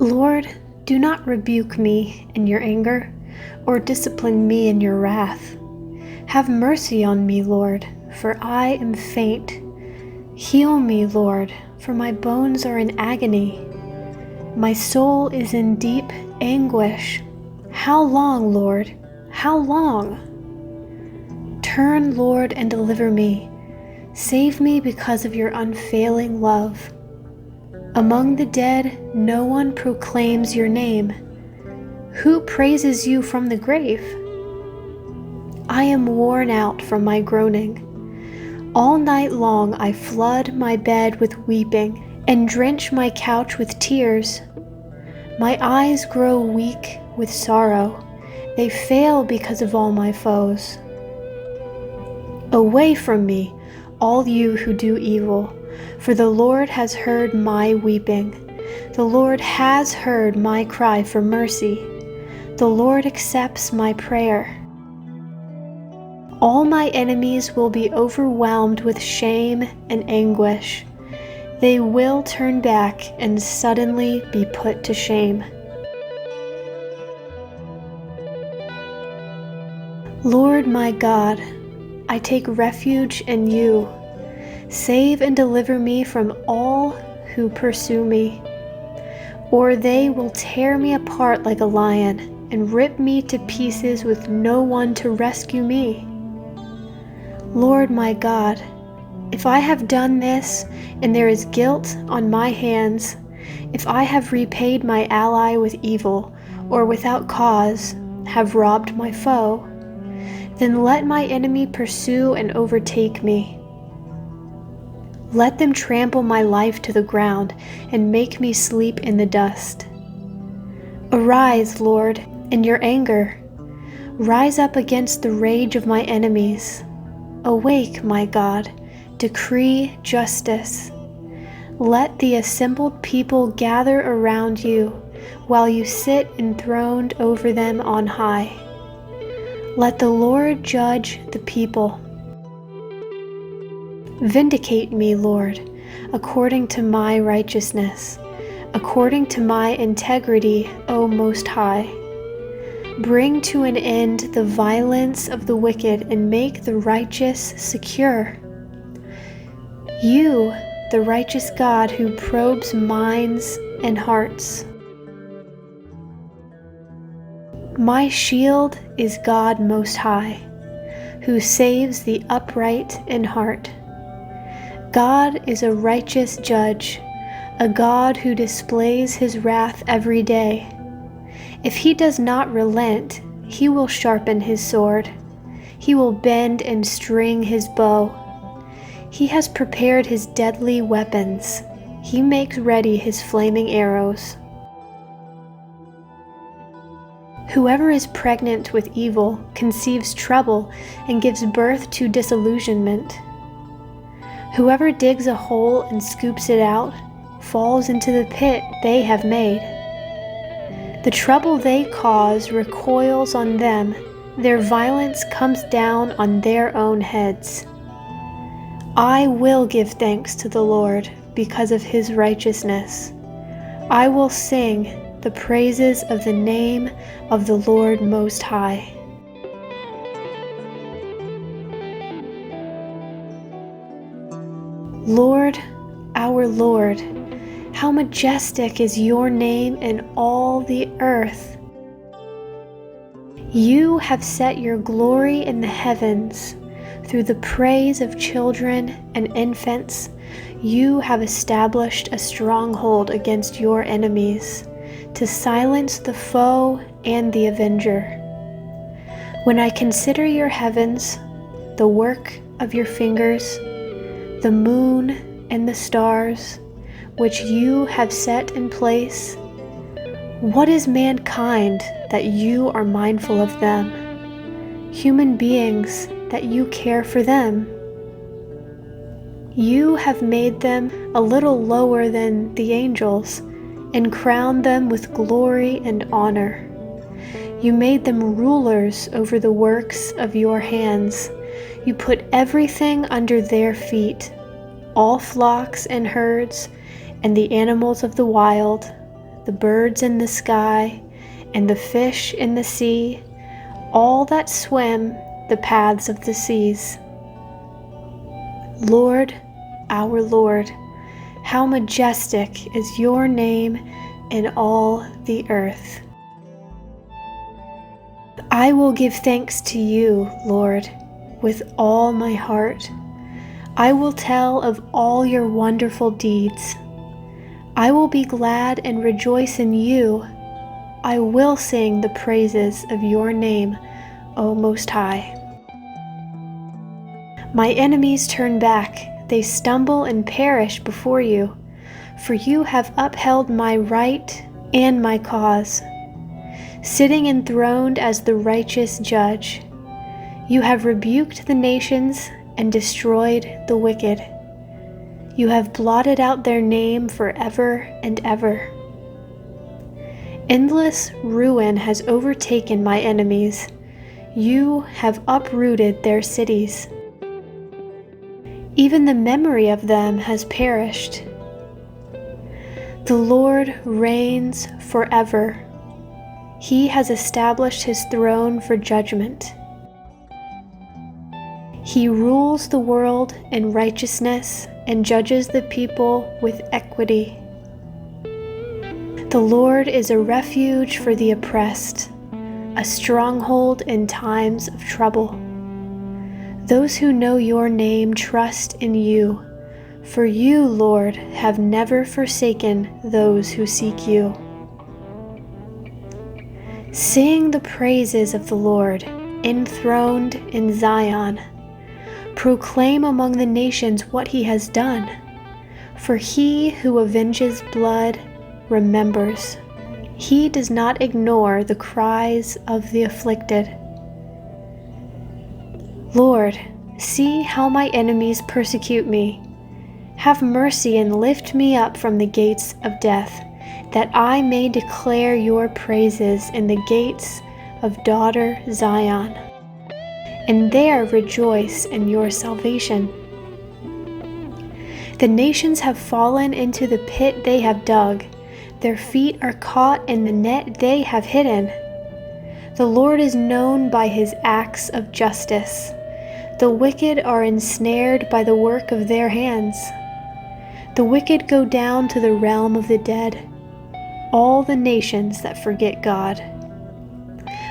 Lord, do not rebuke me in your anger, or discipline me in your wrath. Have mercy on me, Lord, for I am faint. Heal me, Lord, for my bones are in agony. My soul is in deep anguish. How long, Lord? How long? Turn, Lord, and deliver me. Save me because of your unfailing love. Among the dead, no one proclaims your name. Who praises you from the grave? I am worn out from my groaning. All night long I flood my bed with weeping and drench my couch with tears. My eyes grow weak with sorrow. They fail because of all my foes. Away from me, all you who do evil, for the Lord has heard my weeping. The Lord has heard my cry for mercy. The Lord accepts my prayer. All my enemies will be overwhelmed with shame and anguish. They will turn back and suddenly be put to shame. Lord my God, I take refuge in you. Save and deliver me from all who pursue me, or they will tear me apart like a lion and rip me to pieces with no one to rescue me. Lord my God, if I have done this and there is guilt on my hands, if I have repaid my ally with evil or without cause have robbed my foe, then let my enemy pursue and overtake me. Let them trample my life to the ground and make me sleep in the dust. Arise, Lord, in your anger. Rise up against the rage of my enemies. Awake, my God, decree justice. Let the assembled people gather around you while you sit enthroned over them on high. Let the Lord judge the people. Vindicate me, Lord, according to my righteousness, according to my integrity, O Most High. Bring to an end the violence of the wicked and make the righteous secure. You, the righteous God who probes minds and hearts. My shield is God Most High, who saves the upright in heart. God is a righteous judge, a God who displays his wrath every day. If he does not relent, he will sharpen his sword. He will bend and string his bow. He has prepared his deadly weapons. He makes ready his flaming arrows. Whoever is pregnant with evil conceives trouble and gives birth to disillusionment. Whoever digs a hole and scoops it out falls into the pit they have made. The trouble they cause recoils on them. Their violence comes down on their own heads. I will give thanks to the Lord because of his righteousness. I will sing the praises of the name of the Lord Most High. Lord, our Lord, how majestic is your name in all the earth. You have set your glory in the heavens. Through the praise of children and infants, you have established a stronghold against your enemies, to silence the foe and the avenger. When I consider your heavens, the work of your fingers, the moon and the stars, which you have set in place, what is mankind that you are mindful of them? Human beings that you care for them. You have made them a little lower than the angels and crowned them with glory and honor. You made them rulers over the works of your hands. You put everything under their feet, all flocks and herds, and the animals of the wild, the birds in the sky, and the fish in the sea, all that swim the paths of the seas. Lord, our Lord, how majestic is your name in all the earth. I will give thanks to you, Lord, with all my heart. I will tell of all your wonderful deeds. I will be glad and rejoice in you. I will sing the praises of your name, O Most High. My enemies turn back, they stumble and perish before you, for you have upheld my right and my cause. Sitting enthroned as the righteous judge, you have rebuked the nations and destroyed the wicked. You have blotted out their name forever and ever. Endless ruin has overtaken my enemies. You have uprooted their cities. Even the memory of them has perished. The Lord reigns forever. He has established his throne for judgment. He rules the world in righteousness and judges the people with equity. The Lord is a refuge for the oppressed, a stronghold in times of trouble. Those who know your name trust in you, for you, Lord, have never forsaken those who seek you. Sing the praises of the Lord, enthroned in Zion. Proclaim among the nations what he has done, for he who avenges blood remembers. He does not ignore the cries of the afflicted. Lord, see how my enemies persecute me. Have mercy and lift me up from the gates of death, that I may declare your praises in the gates of daughter Zion, and there rejoice in your salvation. The nations have fallen into the pit they have dug. Their feet are caught in the net they have hidden. The Lord is known by his acts of justice. The wicked are ensnared by the work of their hands. The wicked go down to the realm of the dead, all the nations that forget God.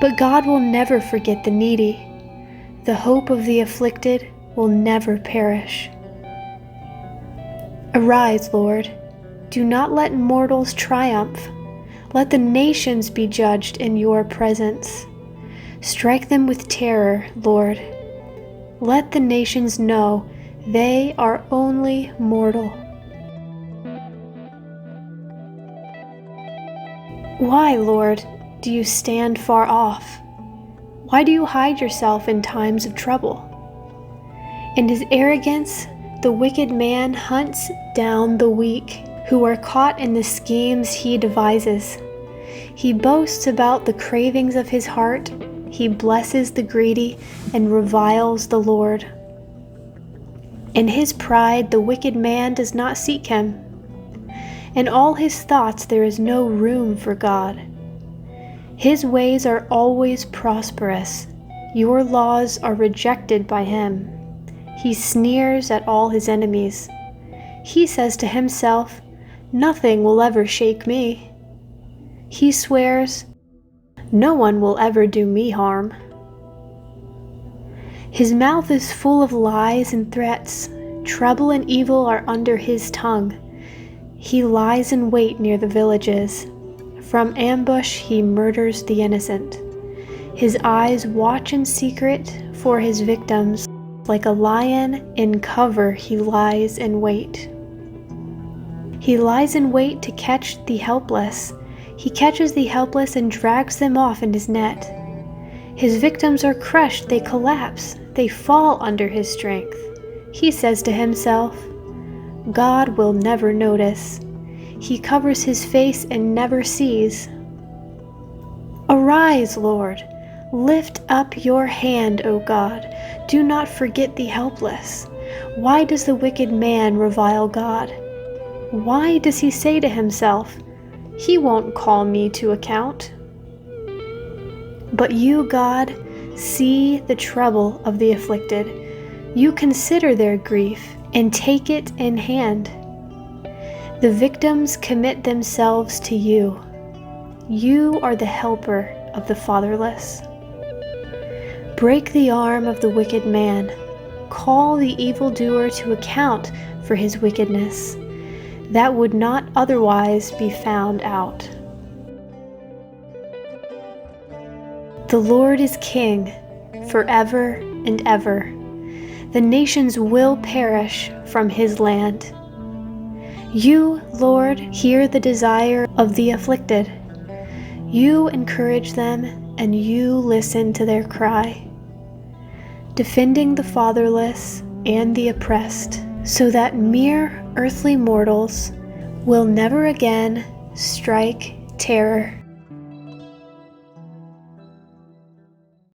But God will never forget the needy. The hope of the afflicted will never perish. Arise, Lord. Do not let mortals triumph. Let the nations be judged in your presence. Strike them with terror, Lord. Let the nations know they are only mortal. Why, Lord, do you stand far off? Why do you hide yourself in times of trouble? In his arrogance, the wicked man hunts down the weak, who are caught in the schemes he devises. He boasts about the cravings of his heart. He blesses the greedy and reviles the Lord. In his pride, the wicked man does not seek him. In all his thoughts, there is no room for God. His ways are always prosperous. Your laws are rejected by him. He sneers at all his enemies. He says to himself, "Nothing will ever shake me." He swears, "No one will ever do me harm." His mouth is full of lies and threats. Trouble and evil are under his tongue. He lies in wait near the villages. From ambush he murders the innocent. His eyes watch in secret for his victims. Like a lion in cover he lies in wait. He lies in wait to catch the helpless. He catches the helpless and drags them off in his net. His victims are crushed, they collapse, they fall under his strength. He says to himself, "God will never notice." He covers his face and never sees. Arise, Lord. Lift up your hand, O God. Do not forget the helpless. Why does the wicked man revile God? Why does he say to himself, He won't call me to account. But you, God, see the trouble of the afflicted. You consider their grief and take it in hand. The victims commit themselves to you. You are the helper of the fatherless. Break the arm of the wicked man. Call the evildoer to account for his wickedness, that would not otherwise be found out. The Lord is King forever and ever. The nations will perish from his land. You, Lord, hear the desire of the afflicted. You encourage them, and you listen to their cry, defending the fatherless and the oppressed, so that mere earthly mortals will never again strike terror